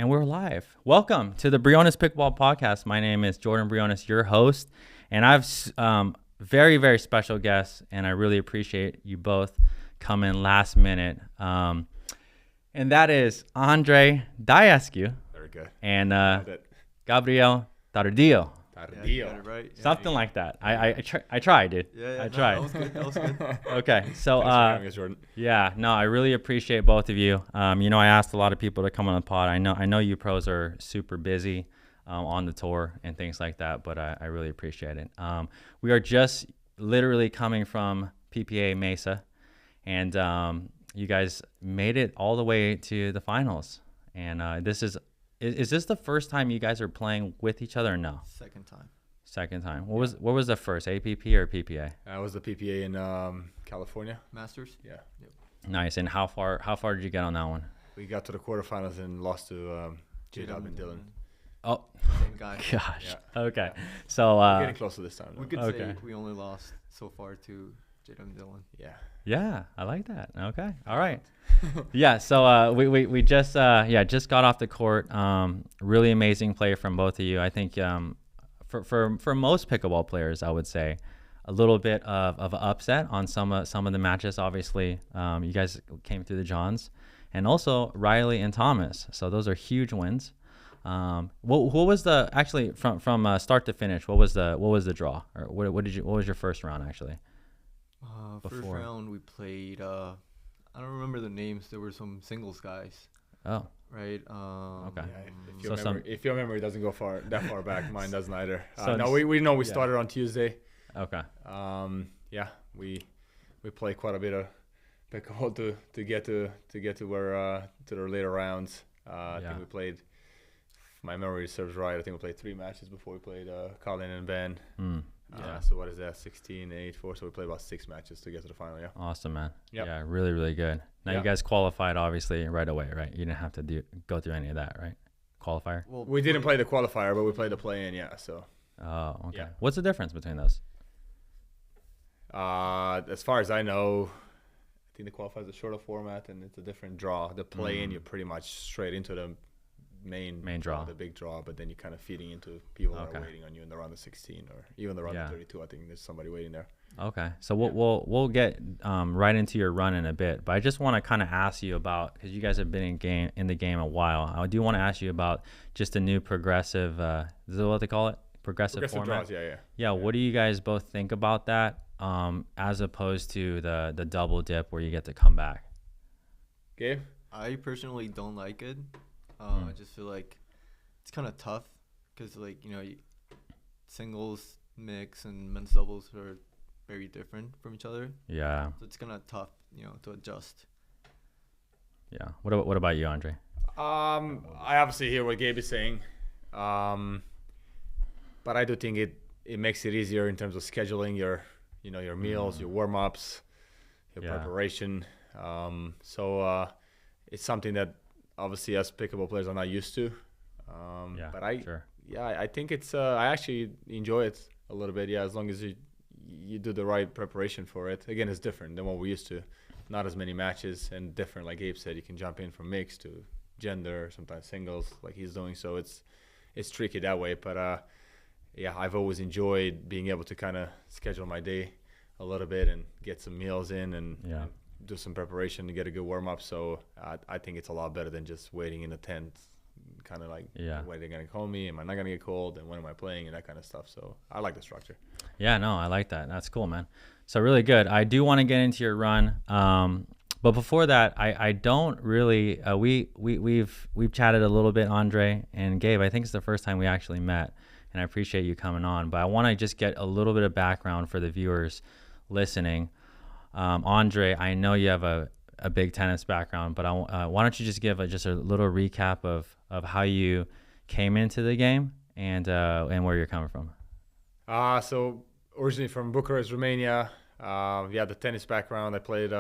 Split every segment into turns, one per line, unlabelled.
And we're live. Welcome to the Briones Pickleball Podcast. My name is Jordan Briones, your host, and I've very, very special guests, and I really appreciate you both coming last minute. And that is Andre Daescu.
Very good.
And Gabriel Tardio.
Yeah,
right.
Something like that. I tried, dude.
Yeah,
I tried.
That was good.
Okay, so
Thanks for having us, Jordan.
yeah, no, I really appreciate both of you. I asked a lot of people to come on the pod. I know you pros are super busy on the tour and things like that, but I really appreciate it. We are just literally coming from PPA Mesa, and you guys made it all the way to the finals. And this is this the first time you guys are playing with each other or no? Second time. What was the first, APP or PPA?
That was the PPA in California.
Masters?
Yeah.
Yep.
Nice. And how far did you get on that one?
We got to the quarterfinals and lost to J-Dub and Dylan.
Oh,
Same guy.
gosh.
Yeah.
Okay. So
We're getting closer this time.
We
though.
could
Okay.
say we only lost so far to Jada and Dylan.
Yeah.
yeah, I like that. Okay. All right. Yeah. So we just got off the court. Really amazing play from both of you. I think for most pickleball players, I would say a little bit of an upset on some of the matches. Obviously, you guys came through the Johns, and also Riley and Thomas. So those are huge wins. What was the actually from start to finish? What was the draw? Or what was your first round actually?
First
Before.
round we played. I don't remember the names. There were some singles guys,
Oh,
right?
okay.
Yeah, if your memory doesn't go that far back, mine doesn't either.
So
no, we know we
yeah.
started on Tuesday.
Okay.
Yeah, we played quite a bit of pickleball to get to where to the later rounds. I think we played. If my memory serves right, I think we played 3 matches before we played Colin and Ben.
Yeah.
So what is that? 16, 8, 4. So we played about 6 matches to get to the final. Yeah.
Awesome, man.
Yep.
Yeah, really, really good. Now you guys qualified obviously right away, right? You didn't have to go through any of that, right? Qualifier.
Well,
We didn't play the qualifier, but we played the play-in. Yeah. So
Oh, okay.
Yeah.
What's the difference between those?
as far as I know, I think the qualifier is a shorter format and it's a different draw. The play-in, you're pretty much straight into the main
draw.
the big draw, but then you're kind of feeding into people that
Okay.
are waiting on you in the round of 16 or even the round of 32. I think there's somebody waiting there.
Okay, so we'll get right into your run in a bit, but I just want to kind of ask you about, because you guys have been in the game a while. I do want to ask you about just the new progressive. Is that what they call it? Progressive format.
Draws, yeah.
Yeah. What do you guys both think about that, as opposed to the double dip where you get to come back?
Gabe?
I personally don't like it. I just feel like it's kind of tough because, singles, mix, and men's doubles are very different from each other.
Yeah.
So it's kind of tough, to adjust.
Yeah. What about you, Andre?
I obviously hear what Gabe is saying, but I do think it makes it easier in terms of scheduling your meals, your warm-ups, your preparation. So it's something that obviously us pickleball players are not used to. But I think it's I actually enjoy it a little bit. Yeah, as long as you do the right preparation for it. Again, it's different than what we used to. Not as many matches and different, like Gabe said. You can jump in from mixed to gender, sometimes singles, like he's doing. So it's tricky that way. But I've always enjoyed being able to kind of schedule my day a little bit and get some meals in and do some preparation to get a good warm up. So I think it's a lot better than just waiting in a tent, kind of like, when are they going to call me? Am I not going to get called? And when am I playing? And that kind of stuff. So I like the structure.
Yeah, no, I like that. That's cool, man. So really good. I do want to get into your run. But before that, I don't really, we've chatted a little bit, Andre and Gabe. I think it's the first time we actually met, and I appreciate you coming on. But I want to just get a little bit of background for the viewers listening. Andre, I know you have a big tennis background, but why don't you just give just a little recap of how you came into the game and where you're coming from.
So originally from Bucharest, Romania. The tennis background. I played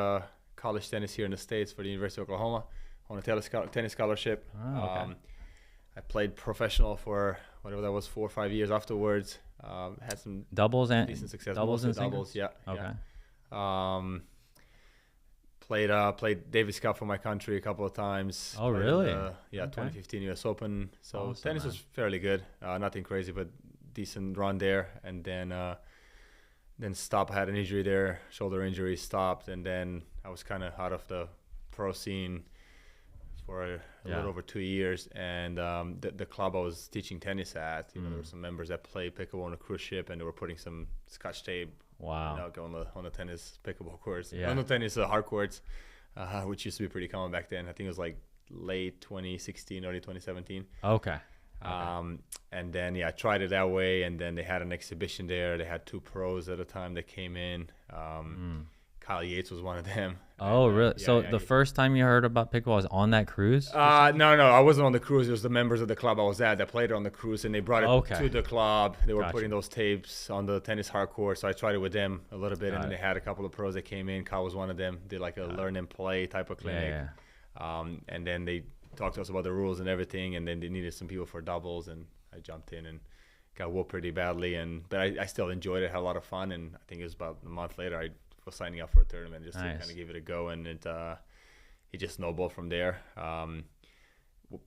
college tennis here in the States for the University of Oklahoma on a tennis scholarship.
Oh, okay.
I played professional for whatever that was, 4 or 5 years afterwards. Had some
doubles and
decent success.
Doubles and
doubles,
singles?
yeah.
Okay.
Yeah. played Davis Cup for my country a couple of times.
Oh,
Played,
really?
Yeah,
Okay.
2015 US Open. So
Awesome,
tennis
man.
was fairly good. Nothing crazy, but decent run there. And then stopped. I had an injury there, shoulder injury, stopped, and then I was kind of out of the pro scene for a little over 2 years. And the club I was teaching tennis at, there were some members that play pickleball on a cruise ship, and they were putting some Scotch tape.
Wow.
On the tennis pickleball courts.
Yeah.
On the tennis hard courts, which used to be pretty common back then. I think it was like late 2016, early 2017.
Okay.
And then I tried it that way, and then they had an exhibition there. They had 2 pros at a time that came in. Kyle Yates was one of them.
Oh,
And,
really? So the first time you heard about pickleball was on that cruise?
no, I wasn't on the cruise. It was the members of the club I was at that played on the cruise, and they brought it to the club. They were putting those tapes on the tennis hardcore, so I tried it with them a little bit, and then they had a couple of pros that came in. Kyle was one of them. Did like a learn and play type of clinic. And then they talked to us about the rules and everything, and then they needed some people for doubles, and I jumped in and got whooped pretty badly. But I still enjoyed it, had a lot of fun, and I think it was about a month later I was signing up for a tournament just to kind of give it a go, and it just snowballed from there.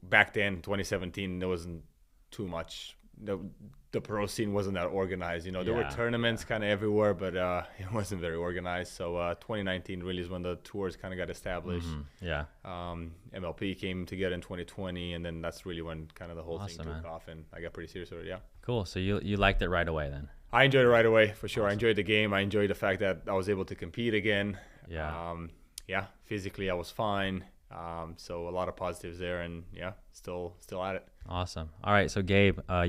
Back then, 2017, there wasn't too much. The pro scene wasn't that organized. There were tournaments kind of everywhere, but it wasn't very organized. So 2019 really is when the tours kind of got established. MLP came together in 2020, and then that's really when kind of the whole thing took off, and I got pretty serious with it. Yeah.
Cool. So you liked it right away then?
I enjoyed it right away, for sure. I enjoyed the game. I enjoyed the fact that I was able to compete again. Physically I was fine. So a lot of positives there, and still at it.
Awesome. All right. So Gabe, why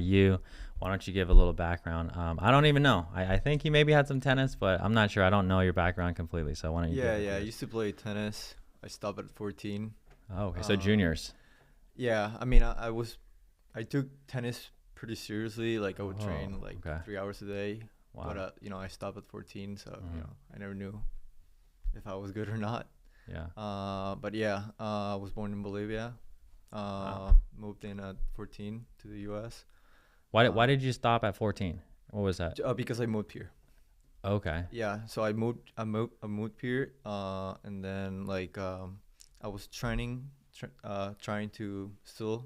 don't you give a little background? I don't even know. I think you maybe had some tennis, but I'm not sure. I don't know your background completely. So why don't you?
I used to play tennis. I stopped at 14.
Oh, okay. So juniors.
Yeah. I mean, I took tennis pretty seriously. Like I would train 3 hours a day. Wow. But I stopped at 14, so I never knew if I was good or not.
Yeah.
I was born in Bolivia. Moved in at 14 to the U.S.
Why did you stop at 14? What was that?
Because I moved here.
Okay.
Yeah. So I moved here, and then I was trying to still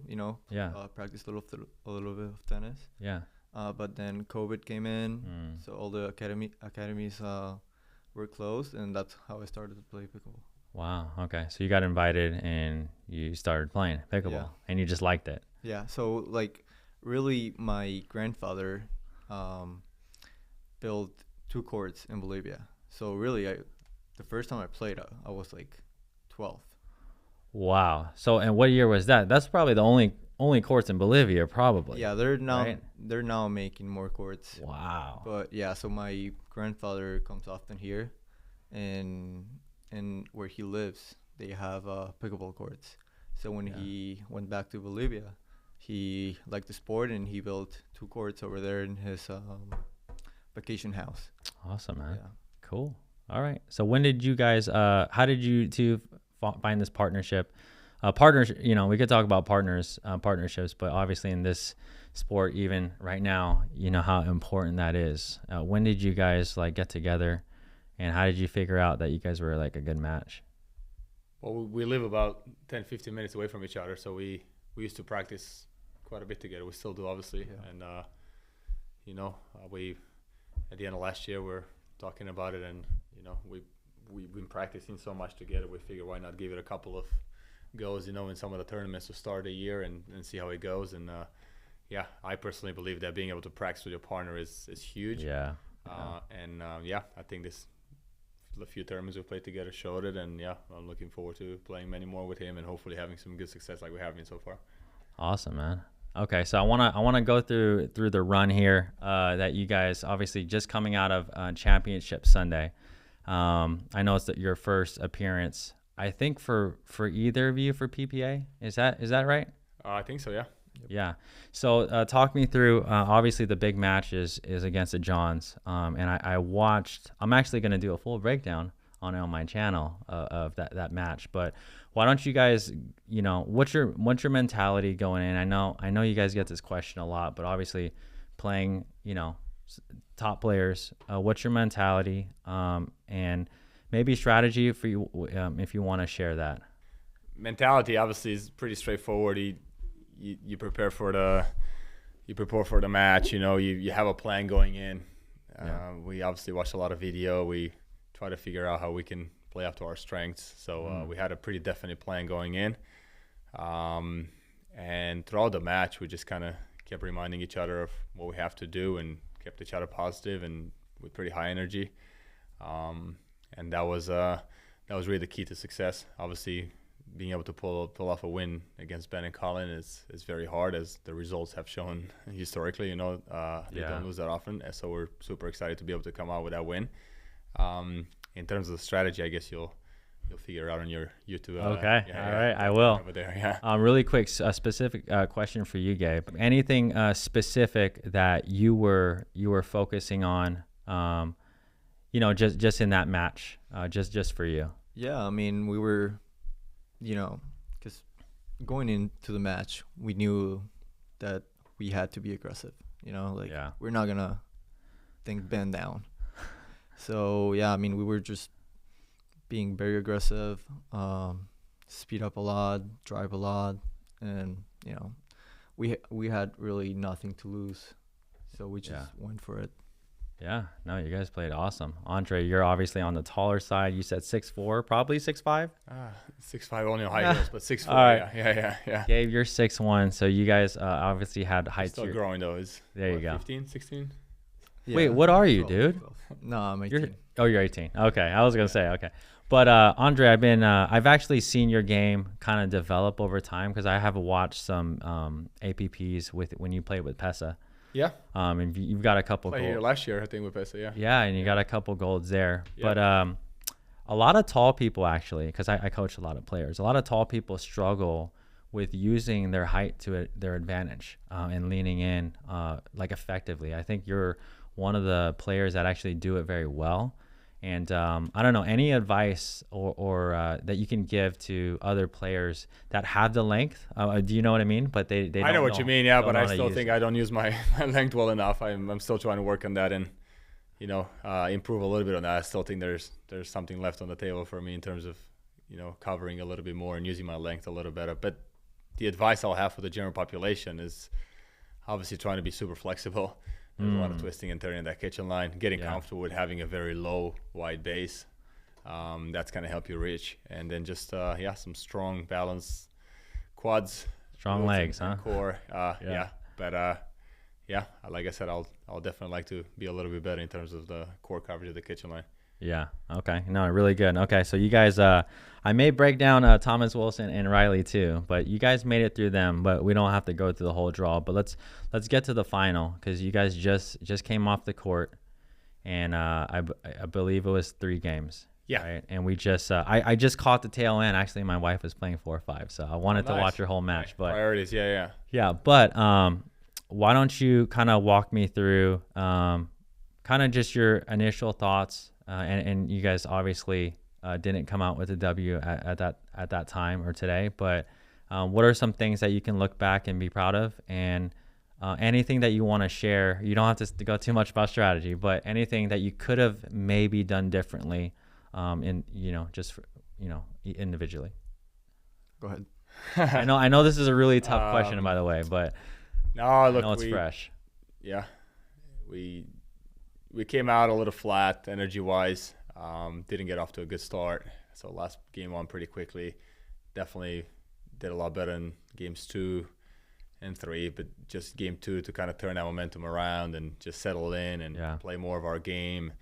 practice a little bit of tennis.
Yeah.
But then COVID came in, so all the academies were closed, and that's how I started to play pickleball.
Wow. Okay. So you got invited and you started playing pickleball, and you just liked it.
Yeah. So really, my grandfather built 2 courts in Bolivia. So really, the first time I played, I was 12.
Wow. So, and what year was that? That's probably the only courts in Bolivia, probably.
Yeah, they're now making more courts.
Wow.
But yeah, so my grandfather comes often here, and where he lives, they have pickleball courts. So when he went back to Bolivia, he liked the sport, and he built 2 courts over there in his vacation house.
Awesome, man.
Yeah.
Cool. All right. So when did you guys? How did you two find this partnership? Partners. We could talk about partnerships, but obviously in this sport, even right now, how important that is. When did you guys get together, and how did you figure out that you guys were a good match?
Well, we live about 10-15 minutes away from each other, so we used to practice quite a bit together. We still do, obviously. Yeah. And we at the end of last year we're talking about it, and we've been practicing so much together. We figure why not give it a couple of goes, in some of the tournaments to start the year and see how it goes. And I personally believe that being able to practice with your partner is huge.
Yeah.
I think the few tournaments we've played together showed it, and I'm looking forward to playing many more with him and hopefully having some good success like we have been so far.
Awesome, man. Okay, so I wanna go through the run here that you guys obviously just coming out of Championship Sunday. I know it's your first appearance. I think for either of you for PPA. Is that right?
I think so. Yeah.
Yeah. So talk me through. Obviously, the big match is against the Johns, and I watched. I'm actually going to do a full breakdown on my channel of that match. But why don't you guys, what's your mentality going in? I know you guys get this question a lot, but obviously, playing top players, what's your mentality? And maybe strategy for you if you want to share that.
Mentality obviously is pretty straightforward. You prepare for the match. You have a plan going in. We obviously watch a lot of video. We try to figure out how we can play up to our strengths. So we had a pretty definite plan going in. And throughout the match, we just kind of kept reminding each other of what we have to do and kept each other positive and with pretty high energy. And that was really the key to success. Obviously, being able to pull off a win against Ben and Colin is very hard, as the results have shown historically. They don't lose that often, and so we're super excited to be able to come out with that win. In terms of the strategy, I guess you'll figure out on your YouTube.
Okay, all right, I will.
Over there, yeah.
Really quick, a specific question for you, Gabe. Anything specific that you were focusing on? Just in that match, just for you.
Yeah, I mean, we were, because going into the match, we knew that we had to be aggressive. We're not gonna think Ben down. So yeah, I mean, we were just being very aggressive, speed up a lot, drive a lot, and we had really nothing to lose, so we just went for it.
Yeah, no, you guys played awesome. Andre, you're obviously on the taller side. You said 6'4", probably 6'5".
6'5", only on high heels, but 6'4".
Right.
Yeah.
Gabe, you're 6'1", so you guys obviously had height.
Still growing though.
There you go.
15, 16.
Yeah. Wait, what are you, dude?
12. No, I'm 18.
You're 18. Okay, I was gonna say okay. But Andre, I've actually seen your game kind of develop over time, because I have watched some APPs when you played with Pesa.
Yeah.
And you've got a couple.
Played here last year, I think, with Mesa. Yeah.
Yeah, and you got a couple golds there. Yeah. But a lot of tall people, actually, because I coach a lot of players, a lot of tall people struggle with using their height to their advantage and leaning in effectively. I think you're one of the players that actually do it very well. And I don't know, any advice or that you can give to other players that have the length? Do you know what I mean? But they don't.
I know what you mean, yeah. But I still think I don't use my length well enough. I'm still trying to work on that and improve a little bit on that. I still think there's something left on the table for me in terms of covering a little bit more and using my length a little better. But the advice I'll have for the general population is obviously trying to be super flexible. There's a lot of twisting and turning in that kitchen line, getting comfortable with having a very low, wide base. That's going to help you reach. And then just, some strong, balanced quads.
Strong legs, huh?
Core. But, like I said, I'll definitely like to be a little bit better in terms of the core coverage of the kitchen line.
Yeah. Okay. No, really good. Okay. So you guys, I may break down Thomas Wilson and Riley too, but you guys made it through them, but we don't have to go through the whole draw. But let's get to the final, because you guys just came off the court, and I believe it was 3 games.
Yeah.
Right? And we just I just caught the tail end. Actually, my wife was playing 4-5, so I wanted to watch your whole match. But
priorities, yeah.
Yeah, but why don't you kind of walk me through kind of just your initial thoughts? And you guys obviously didn't come out with a W at that time or today, but what are some things that you can look back and be proud of, and anything that you want to share? You don't have to go too much about strategy, but anything that you could have maybe done differently, individually.
Go ahead.
I know this is a really tough question, by the way, but
no, look,
I know it's fresh.
Yeah, we came out a little flat energy-wise. Didn't get off to a good start. So last game on pretty quickly. Definitely did a lot better in games 2 and 3, but just game 2 to kind of turn that momentum around and just settle in and play more of our game.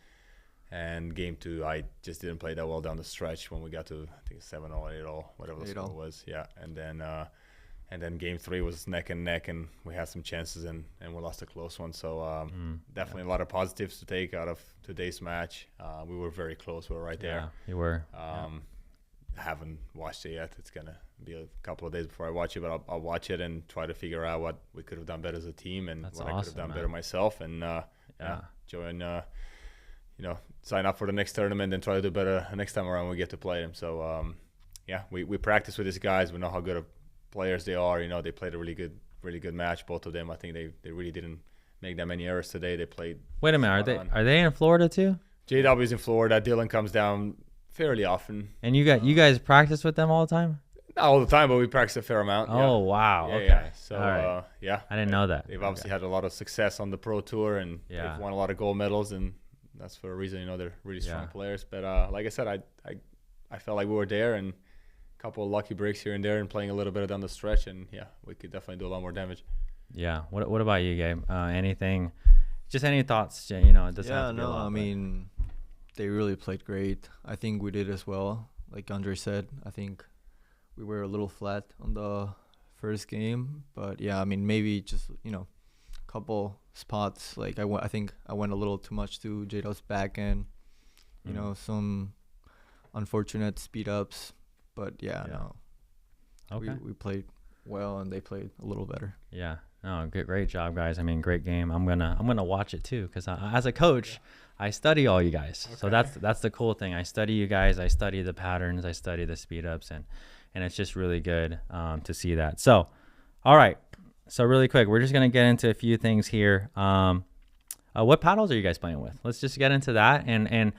And game 2, I just didn't play that well down the stretch when we got to, I think, 7-0, 8-0, whatever the score was. Yeah, and then game 3 was neck and neck, and we had some chances, and we lost a close one. So definitely a lot of positives to take out of today's match. We were very close. We were right there.
Yeah, you were.
I haven't watched it yet. It's going to be a couple of days before I watch it, but I'll watch it and try to figure out what we could have done better as a team and what I could have done better myself. And, join, sign up for the next tournament and try to do better next time around when we get to play them. So, we practice with these guys. We know how good players they are. They played a really good match, both of them. I think they really didn't make that many errors today. They played.
Wait a minute, are they in Florida too?
JW's in Florida. Dylan comes down fairly often.
And you guys practice with them all the time?
Not all the time, but we practice a fair amount.
Oh, wow.
Yeah,
Okay.
yeah. So,
all right.
yeah.
I didn't know that.
They've obviously had a lot of success on the pro tour, and they've won a lot of gold medals, and that's for a reason. You know, they're really strong players. But like I said, I felt like we were there, and a couple of lucky breaks here and there, and playing a little bit down the stretch, and yeah, we could definitely do a lot more damage.
Yeah. What about you, Gabe? Anything? Just any thoughts? You know, it doesn't have to be a lot,
I mean, they really played great. I think we did as well. Like Andre said, I think we were a little flat on the first game, but yeah, I mean, maybe just, you know, a couple spots. Like I think I went a little too much to Jado's back end, you know, some unfortunate speed ups, but no.
Okay.
We played well, and they played a little better.
Yeah. No, great job, guys. I mean, great game. I'm gonna watch it too, because as a coach, I study all you guys. Okay. So that's the cool thing. I study you guys. I study the patterns. I study the speed ups, and it's just really good to see that. So, all right. So really quick, we're just gonna get into a few things here. What paddles are you guys playing with? Let's just get into that, and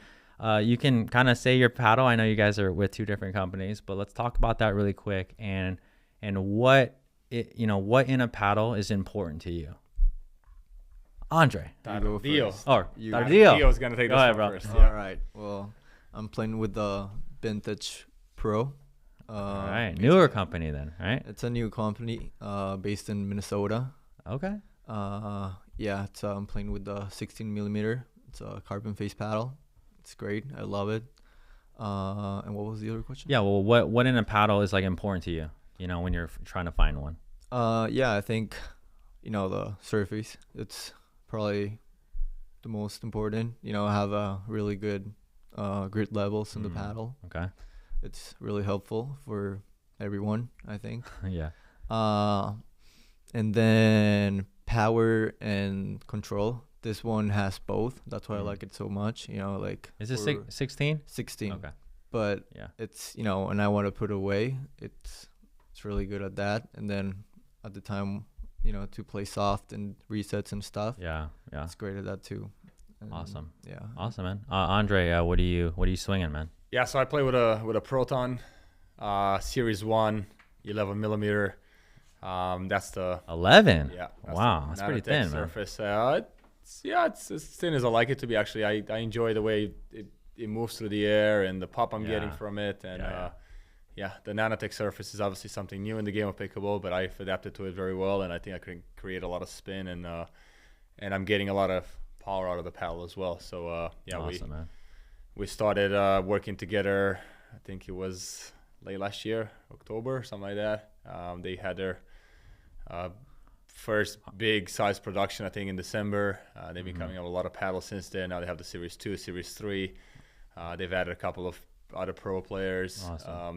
you can kind of say your paddle. I know you guys are with 2 different companies, but let's talk about that really quick, and what in a paddle is important to you. Andre.
Tardio.
Tardio
is gonna take this one first.
Yeah. All right. Well, I'm playing with the Vintage Pro.
All right, newer company then, right?
It's a new company, based in Minnesota.
Okay.
Yeah, I'm playing with the 16 millimeter. It's a carbon face paddle. It's great. I love it. And what was the other question?
Yeah. Well, what in a paddle is like important to you? You know, when you're trying to find one.
Yeah, I think, you know, the surface. It's probably the most important. You know, have a really good grit levels in the paddle.
Okay.
It's really helpful for everyone, I think.
Yeah.
And then power and control. This one has both. That's why I like it so much. You know, like.
Is it 16?
16.
Okay.
But
yeah,
it's, you know, and I want to put away. It's really good at that. And then at the time, you know, to play soft and resets and stuff.
Yeah.
It's great at that too. And
awesome.
Yeah.
Awesome, man. Andre, what are you swinging, man?
Yeah, so I play with a Proton, Series 1, 11 millimeter. That's the
11.
Yeah.
Wow, that's pretty thin,
surface. It's as thin as I like it to be. Actually, I enjoy the way it moves through the air and the pop I'm getting from it. And the nanotech surface is obviously something new in the game of pickleball, but I've adapted to it very well, and I think I can create a lot of spin, and I'm getting a lot of power out of the paddle as well. So
awesome, man.
We started working together, I think it was late last year, October, something like that. They had their first big size production, I think, in December. They've been coming up with a lot of paddles since then. Now they have the Series 2, Series 3. They've added a couple of other pro players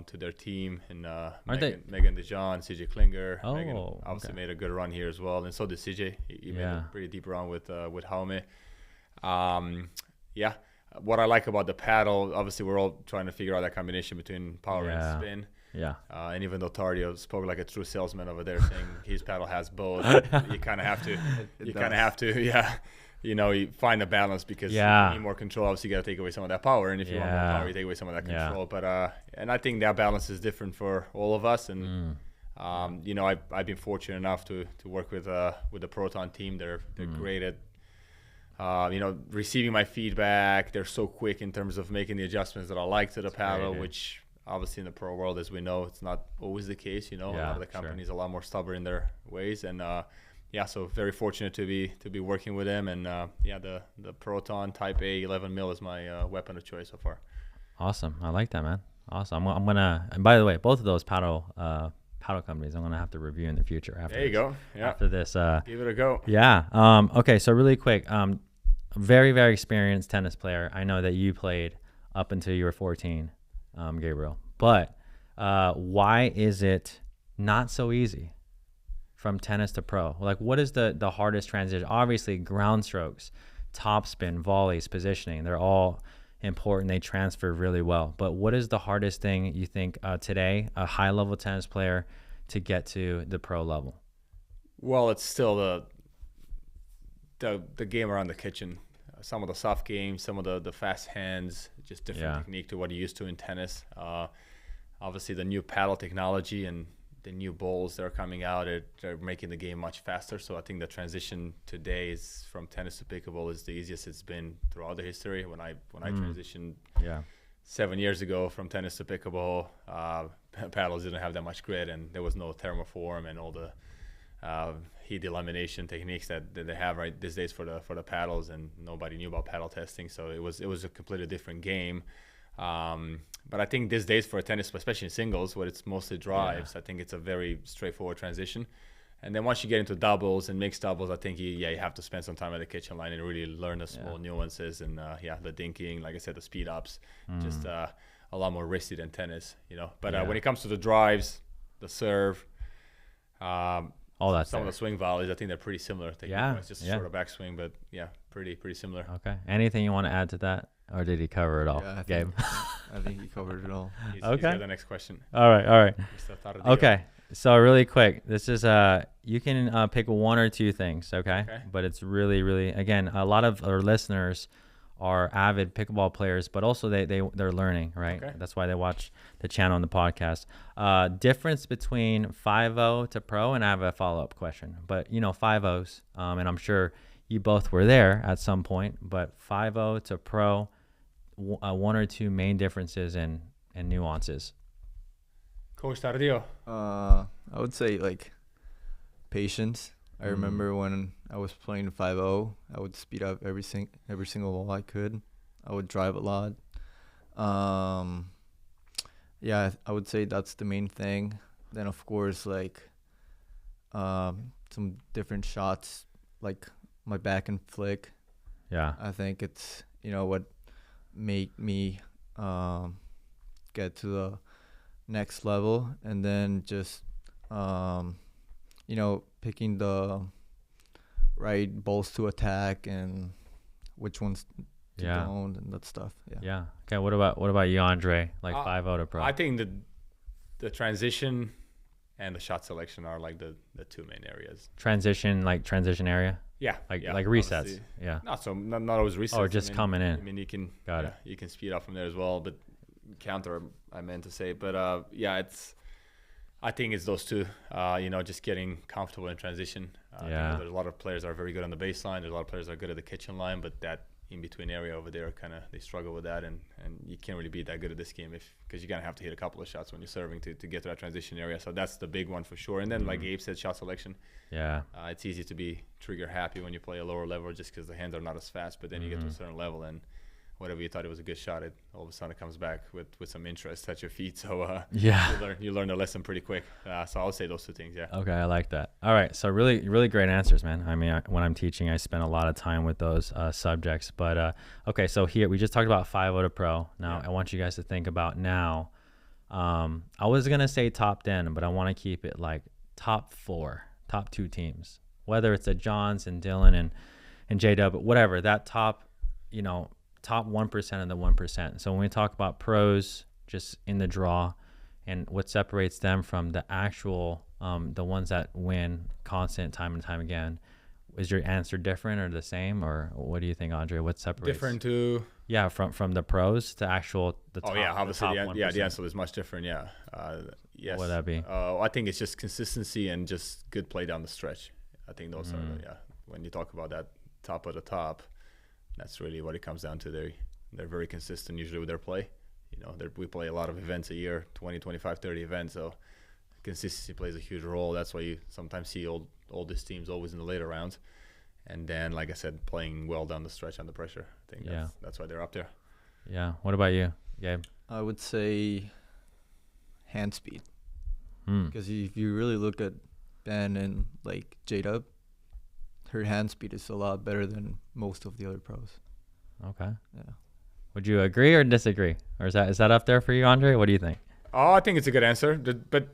to their team. And Megan DeJohn, CJ Klinger. Megan obviously made a good run here as well. And so did CJ. He made a pretty deep run with Jaume. What I like about the paddle, obviously we're all trying to figure out that combination between power and spin. Yeah. And even though Tardio spoke like a true salesman over there, saying his paddle has both, you kind of have to, you find a balance, because if you need more control, obviously you got to take away some of that power, and if you want more power, you take away some of that control. But and I think that balance is different for all of us. And I've been fortunate enough to work with the Proton team. They're great at receiving my feedback. They're so quick in terms of making the adjustments that I like to the paddle, which obviously in the pro world, as we know, it's not always the case. A lot of the companies are a lot more stubborn in their ways, and so very fortunate to be working with them. And the Proton Type A 11 mil is my weapon of choice so far.
Awesome, I like that, man. Awesome. I'm gonna. And by the way, both of those paddle companies, I'm gonna have to review in the future. After this,
give it a go.
Yeah. Okay. So really quick. Very, very experienced tennis player. I know that you played up until you were 14, Gabriel. But why is it not so easy from tennis to pro? Like, what is the hardest transition? Obviously, ground strokes, topspin, volleys, positioning, they're all important. They transfer really well. But what is the hardest thing you think today, a high-level tennis player, to get to the pro level?
Well, it's still the game around the kitchen. some of the soft games, some of the fast hands, just different technique to what you're used to in tennis. Obviously, the new paddle technology and the new balls that are coming out are making the game much faster. So I think the transition today is from tennis to pickleball is the easiest it's been throughout the history. When I transitioned 7 years ago from tennis to pickleball, paddles didn't have that much grit, and there was no thermoform and all the heat elimination techniques that they have right these days for the paddles, and nobody knew about paddle testing. So it was a completely different game. But I think these days for tennis, especially in singles, where it's mostly drives, I think it's a very straightforward transition. And then once you get into doubles and mixed doubles, I think you have to spend some time at the kitchen line and really learn the small nuances and the dinking, like I said, the speed ups, just a lot more risky than tennis, But when it comes to the drives, the serve,
all that
some of the swing volleys, I think they're pretty similar. It's just a shorter backswing, but pretty similar.
Okay. Anything you want to add to that, or did he cover it all, Gabe?
I think he covered it all.
He's got the next question.
All right. Okay. So really quick, this is you can pick one or two things, okay? But it's really, really, again, a lot of our listeners are avid pickleball players, but also they're learning, right? Okay. That's why they watch the channel and the podcast. Difference between 5-0 to pro, and I have a follow-up question. But 5-0s, and I'm sure you both were there at some point, but 5-0 to pro, one or two main differences and nuances.
Coach Tardio.
I would say like patience. I remember when I was playing 5-0, I would speed up every single ball I could. I would drive a lot. I would say that's the main thing. Then of course like some different shots, like my back and flick.
Yeah.
I think it's what made me get to the next level, and then just picking the right balls to attack and which ones to don't and that stuff.
Yeah. Okay. What about you, Andre? Like 5-0 to pro.
I think the transition and the shot selection are like the two main areas.
Transition area.
Yeah.
Like resets. Yeah.
Not always resets.
Or just coming in.
I mean, you can.
Got it.
You can speed up from there as well, but counter I meant to say, but I think it's those two, just getting comfortable in transition. There's a lot of players that are very good on the baseline. There's a lot of players that are good at the kitchen line, but that in between area over there, they struggle with that, and you can't really be that good at this game because you're gonna have to hit a couple of shots when you're serving to get to that transition area. So that's the big one for sure. And then like Gabe said, shot selection. Yeah. It's easy to be trigger happy when you play a lower level just because the hands are not as fast, but then you get to a certain level and whatever you thought it was a good shot, it all of a sudden comes back with some interest at your feet. So you learn the lesson pretty quick. So I'll say those two things. Yeah. Okay, I like that. All right, so really, really great answers, man. I mean, when I'm teaching, I spend a lot of time with those subjects. But okay, so here we just talked about 5-0 to pro. Now I want you guys to think about now. I was gonna say top 10, but I want to keep it like top 4, top 2 teams. Whether it's a Johns and Dylan and J-Dub, whatever, that top, top 1% of the 1%. So when we talk about pros just in the draw and what separates them from the actual, the ones that win constant time and time again, is your answer different or the same, or what do you think, Andre? What separates? Different to?
Yeah, from the pros to the top. Oh yeah,
obviously, the answer is much different. Yeah. Yes.
What would that be?
I think it's just consistency and just good play down the stretch. I think those are when you talk about that top of the top, that's really what it comes down to. They're very consistent usually with their play. We play a lot of events a year, 20, 25, 30 events. So consistency plays a huge role. That's why you sometimes see all these teams always in the later rounds. And then, like I said, playing well down the stretch under pressure. I think that's why they're up there.
Yeah. What about you, Gabe?
I would say hand speed. Because if you really look at Ben and like J-Dub, her hand speed is a lot better than most of the other pros.
Okay. Yeah. Would you agree or disagree? Or is that up there for you, Andre? What do you think?
Oh, I think it's a good answer. But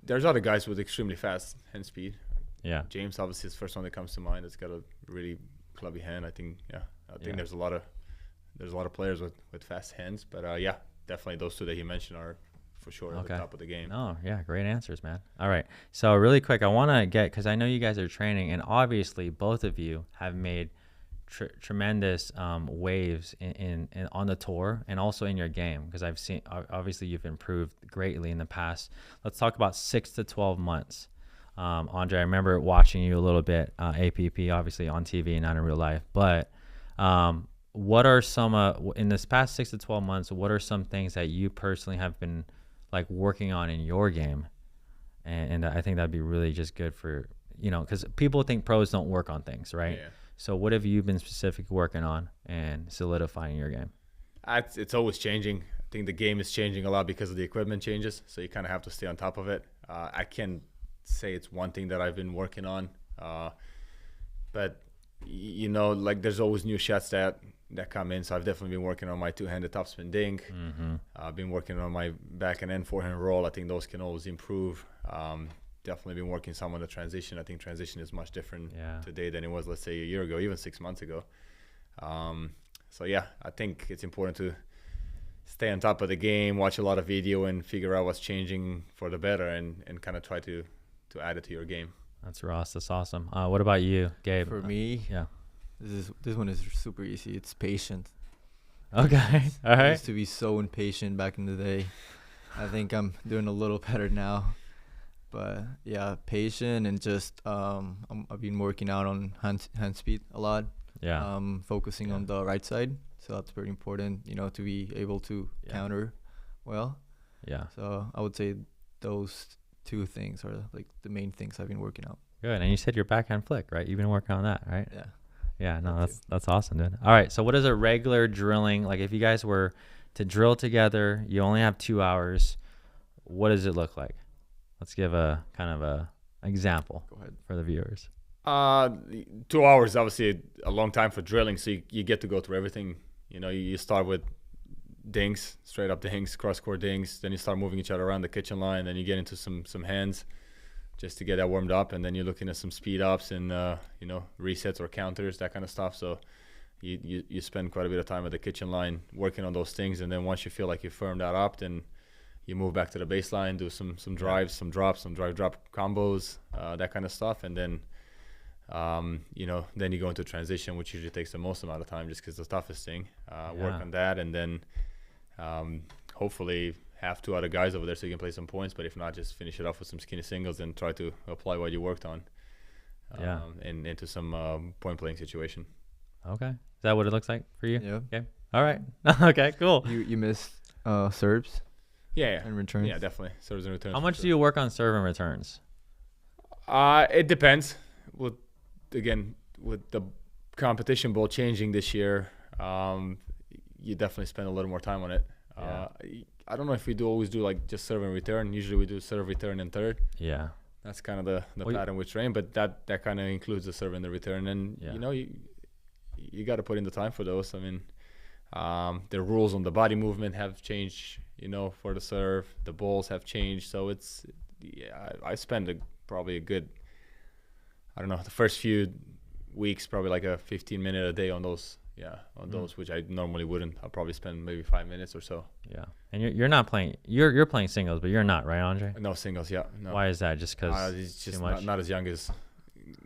there's other guys with extremely fast hand speed. Yeah. James obviously is the first one that comes to mind. It's got a really clubby hand. I think there's a lot of players with fast hands. But definitely those two that you mentioned are for sure at the top of the game.
Oh, yeah, great answers, man. All right, so really quick, I want to get, because I know you guys are training, and obviously both of you have made tremendous waves in on the tour and also in your game, because I've seen obviously you've improved greatly in the past. Let's talk about 6 to 12 months. Andre, I remember watching you a little bit, APP, obviously on TV, not in real life, but what are some in this past 6 to 12 months, what are some things that you personally have been like working on in your game? And I think that'd be really just good for, because people think pros don't work on things, right?
Yeah.
So what have you been specifically working on and solidifying your game?
It's always changing. I think the game is changing a lot because of the equipment changes, so you kind of have to stay on top of it. I can't say it's one thing that I've been working on, but like there's always new shots that come in. So I've definitely been working on my two-handed topspin dink. I've been working on my back and end forehand roll. I think those can always improve. Definitely been working some on the transition. I think transition is much different today than it was, let's say, a year ago, even 6 months ago. So yeah, I think it's important to stay on top of the game, watch a lot of video, and figure out what's changing for the better, and kind of try to add it to your game.
That's Ross. That's awesome. What about you, Gabe?
For me,
yeah,
this one is super easy. It's patience.
Okay. All right.
I used to be so impatient back in the day. I think I'm doing a little better now. But yeah, patient, and just I've been working out on hand speed a lot.
Yeah.
Focusing on the right side, so that's very important. To be able to counter well.
Yeah.
So I would say those two things are like the main things I've been working out.
Good. And you said your backhand flick, right? You've been working on that, right?
Yeah.
Yeah. No, that's awesome, dude. All right. So what is a regular drilling like? If you guys were to drill together, you only have 2 hours. What does it look like? Let's give a kind of a example for the viewers.
2 hours is obviously a long time for drilling, so you get to go through everything. You start with dinks, straight up dinks, cross-court dinks. Then you start moving each other around the kitchen line. Then you get into some hands just to get that warmed up. And then you're looking at some speed ups and, resets or counters, that kind of stuff. So you spend quite a bit of time at the kitchen line working on those things. And then once you feel like you firm that up, then you move back to the baseline, do some drives, some drops, some drive-drop combos, that kind of stuff. And then, then you go into transition, which usually takes the most amount of time just because it's the toughest thing. Work on that, and then hopefully have 2 other guys over there so you can play some points. But if not, just finish it off with some skinny singles and try to apply what you worked on and into some point-playing situation.
Okay. Is that what it looks like for you?
Yeah.
Okay. All right. Okay, cool.
You missed serves?
Yeah.
And returns?
Yeah, definitely. Serves and returns.
How much do you work on serve and returns?
It depends. With the competition ball changing this year, you definitely spend a little more time on it. I don't know if we always do like just serve and return. Usually we do serve, return, and third. Yeah. That's kind of the pattern we train, but that kind of includes the serve and the return. And, you got to put in the time for those. I mean, the rules on the body movement have changed, for the serve. The balls have changed. So I spend probably a good, I don't know, the first few weeks, probably like a 15-minute a day on those. Yeah, on those, which I normally wouldn't. I'll probably spend maybe 5 minutes or so.
Yeah, and you're not playing. You're playing singles, but you're not, right, Andre?
No singles. Yeah. No.
Why is that? Just because
he's just not as young as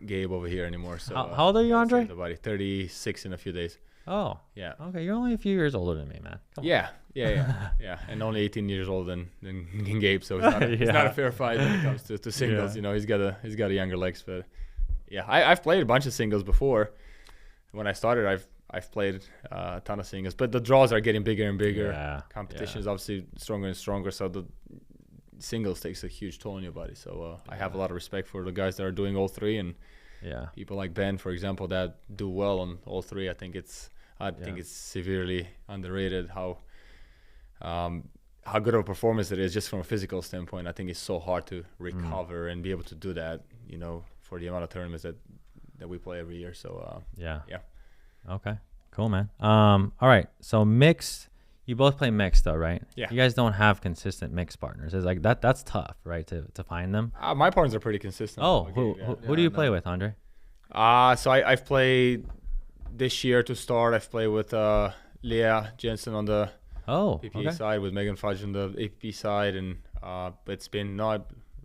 Gabe over here anymore. So
how old are you, Andre?
36 in a few days.
Oh. Yeah. Okay, you're only a few years older than me, man. Come on.
Yeah, and only 18 years older than Gabe. So it's not a fair fight when it comes to singles. He's got a younger legs, but yeah, I've played a bunch of singles before. When I started, I've played a ton of singles, but the draws are getting bigger and bigger.
Yeah.
Competition is obviously stronger and stronger, so the singles takes a huge toll on your body. So I have a lot of respect for the guys that are doing all three, and people like Ben, for example, that do well on all three. I think it's severely underrated how good of a performance it is just from a physical standpoint. I think it's so hard to recover and be able to do that, for the amount of tournaments that we play every year. So yeah.
Okay, cool, man. All right, so mixed, you both play mixed though, right?
Yeah.
You guys don't have consistent mixed partners. It's like that's tough, right, to find them?
My partners are pretty consistent.
Oh, who do you play with, Andre?
So I've played this year to start. I've played with Leah Jensen on the PPA side, with Megan Fudge on the APP side, and it's been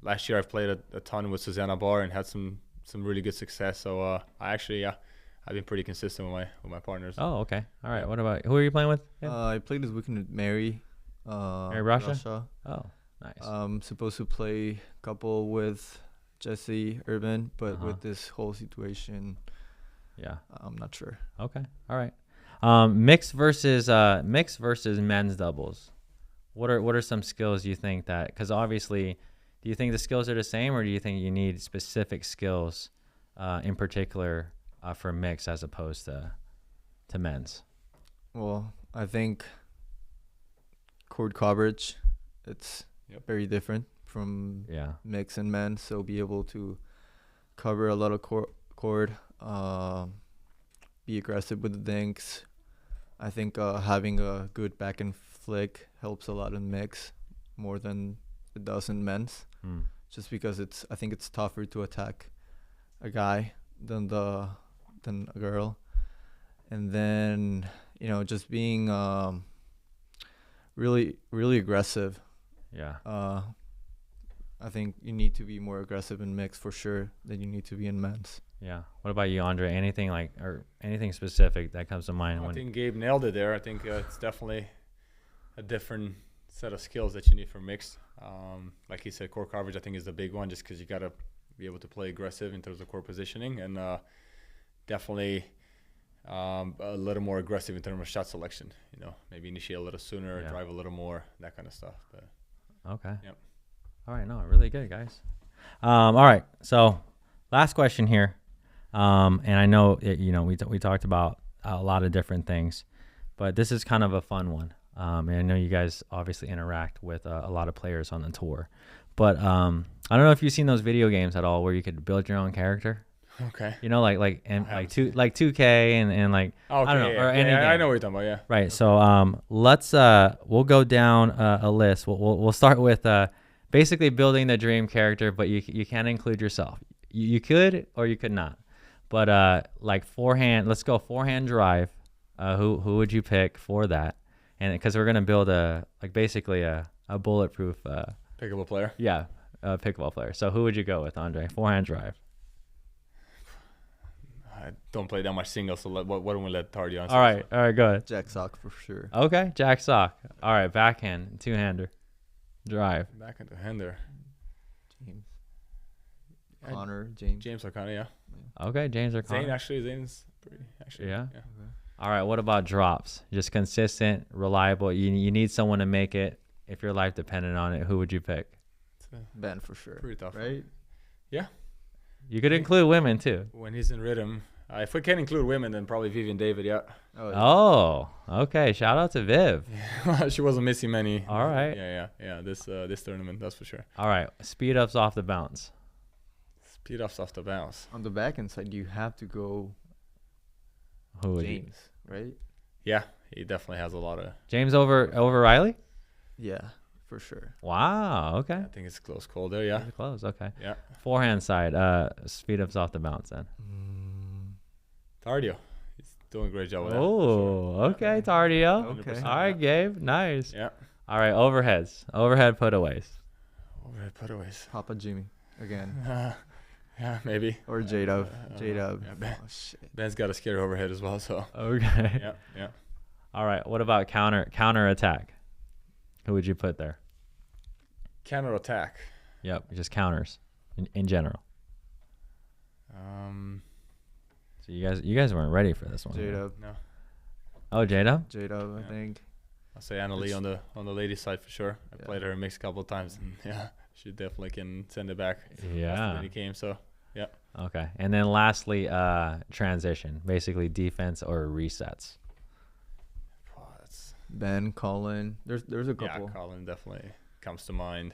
last year I've played a ton with Susanna Barr and had some really good success. So I I've been pretty consistent with my partners.
Oh, okay. All right. What about, who are you playing with?
I played this weekend with Mary.
Mary Russia? Oh, nice.
I'm supposed to play couple with Jesse Urban, but with this whole situation, I'm not sure.
Okay. All right. Mixed versus men's doubles. What are some skills you think that, because obviously, do you think the skills are the same, or do you think you need specific skills in particular for mix as opposed to men's?
Well, I think court coverage, it's very different from mix and men. So be able to cover a lot of court, be aggressive with the dinks. I think having a good back and flick helps a lot in mix more than it does in men's. Just because I think it's tougher to attack a guy than a girl. And then, just being really, really aggressive. I think you need to be more aggressive in mix for sure than you need to be in men's.
Yeah. What about you, Andre? Anything specific that comes to mind?
I think Gabe nailed it there. I think it's definitely a different set of skills that you need for mixed. Like he said, court coverage I think is the big one, just because you got to be able to play aggressive in terms of court positioning, and definitely a little more aggressive in terms of shot selection. Maybe initiate a little sooner, drive a little more, that kind of stuff. But
okay.
Yep.
All right. No, really good, guys. All right. So last question here. And I know we talked about a lot of different things, but this is kind of a fun one. And I know you guys obviously interact with a lot of players on the tour, but I don't know if you've seen those video games at all where you could build your own character.
Okay.
Like 2K and like,
okay,
I don't know,
yeah,
or any game.
I know what you're talking about. Yeah.
Right. So we'll go down a list. We'll start with basically building the dream character, but you can't include yourself. You could or you could not. But like forehand, let's go forehand drive. Who would you pick for that? And because we're gonna build basically a bulletproof
Pickleball player.
Yeah, pickleball player. So who would you go with, Andre? Forehand drive.
I don't play that much singles, so why don't we let Tardio answer?
All right, go ahead.
Jack sock for sure.
Okay, Jack sock. All right, backhand, two-hander, drive.
Backhand to hander.
James. Connor,
James or Connor, yeah.
Okay, James or Connor.
Zane's pretty, actually.
Yeah.
Okay.
All right, what about drops? Just consistent, reliable. You need someone to make it. If your life depended on it, who would you pick?
Ben for sure.
Pretty tough,
right?
Yeah.
You could include women too.
When he's in rhythm. If we can include women, then probably Vivian David, yeah.
Oh, okay. Shout out to Viv.
Yeah. She wasn't missing many.
All right.
Yeah. This tournament, that's for sure.
All right. Speed ups off the bounce.
Speed ups off the bounce.
On the backhand side, you have to go James, right?
Yeah, he definitely has a lot of.
James over Riley?
Yeah, for sure.
Wow. Okay.
I think it's a close call there. Yeah.
It's close. Okay.
Yeah.
Forehand side. Speed ups off the bounce then.
Tardio. He's doing a great job with that.
Oh, sure. Okay, Tardio.
Okay.
All right, Gabe. Nice.
Yeah.
All right, overheads. Overhead putaways.
Overhead putaways.
Papa Jimmy again.
Yeah, maybe.
Or J-Dub.
Yeah, Ben's got a scary overhead as well, so.
Okay.
Yeah.
All right, what about counter attack? Who would you put there?
Counter attack.
Yep, just counters in general. So you guys weren't ready for this one.
J-Dub.
No.
Oh, J-Dub?
J-Dub, I think.
I'll say Anna Lee on the ladies' side for sure. I played her mix a couple of times, and yeah, she definitely can send it back.
Yeah.
When he came, so yeah.
Okay, and then lastly, transition, basically defense or resets.
Ben, Colin. There's a couple.
Yeah, Colin definitely comes to mind.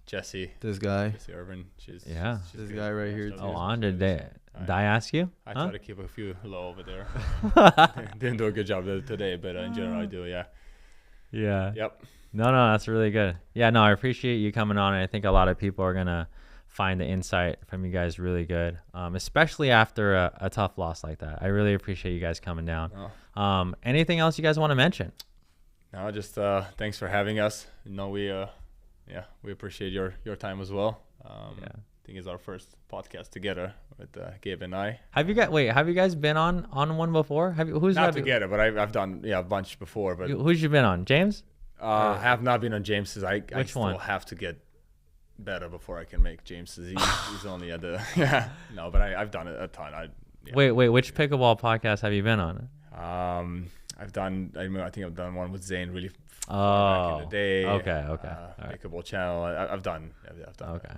Jesse.
This guy.
Jesse Irvin. She's
this guy right here.
Oh, on to Diasu?
I try to keep a few low over there. Didn't do a good job today, but in general I do. Yeah.
Yeah.
Yep.
No, that's really good. Yeah, no, I appreciate you coming on. And I think a lot of people are gonna find the insight from you guys really good, especially after a tough loss like that. I really appreciate you guys coming down. Anything else you guys want to mention?
No, just thanks for having us. We appreciate your time as well. think it's our first podcast together with Gabe and I.
Have you guys been on one before? Who's
not together, but I've done a bunch before. But
who's you been on? James?
I have not been on James's. I
one?
Still have to get better before I can make James's. He's only at the no, but I've done it a ton.
Wait, which pickleball podcast have you been on?
I think I've done one with Zane really
back
in the day.
Okay.
Pickleball channel. I've done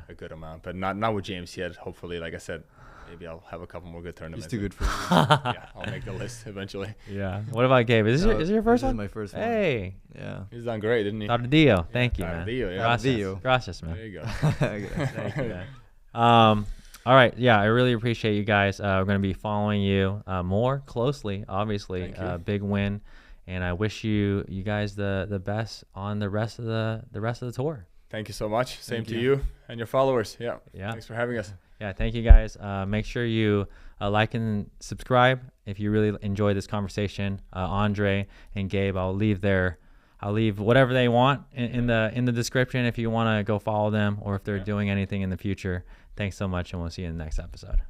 a good amount, but not with James yet. Hopefully, like I said, maybe I'll have a couple more good tournaments.
He's too good for you.
Yeah, I'll make the list eventually.
Yeah. What about Gabe? Is this your first one?
This is my first one.
Hey.
Yeah.
He's done great, didn't he?
Tardio. Thank you, man.
Tardio, yeah.
Gracias, man.
There you go.
Thank you, man. All right. Yeah, I really appreciate you guys. We're going to be following you more closely, obviously. Big win. And I wish you guys the best on the rest of the tour.
Thank you so much. Same to you and your followers. Yeah. Thanks for having us.
Yeah, thank you guys. Make sure you like and subscribe if you really enjoyed this conversation. Andre and Gabe, I'll leave whatever they want in the description if you want to go follow them or if they're doing anything in the future. Thanks so much, and we'll see you in the next episode.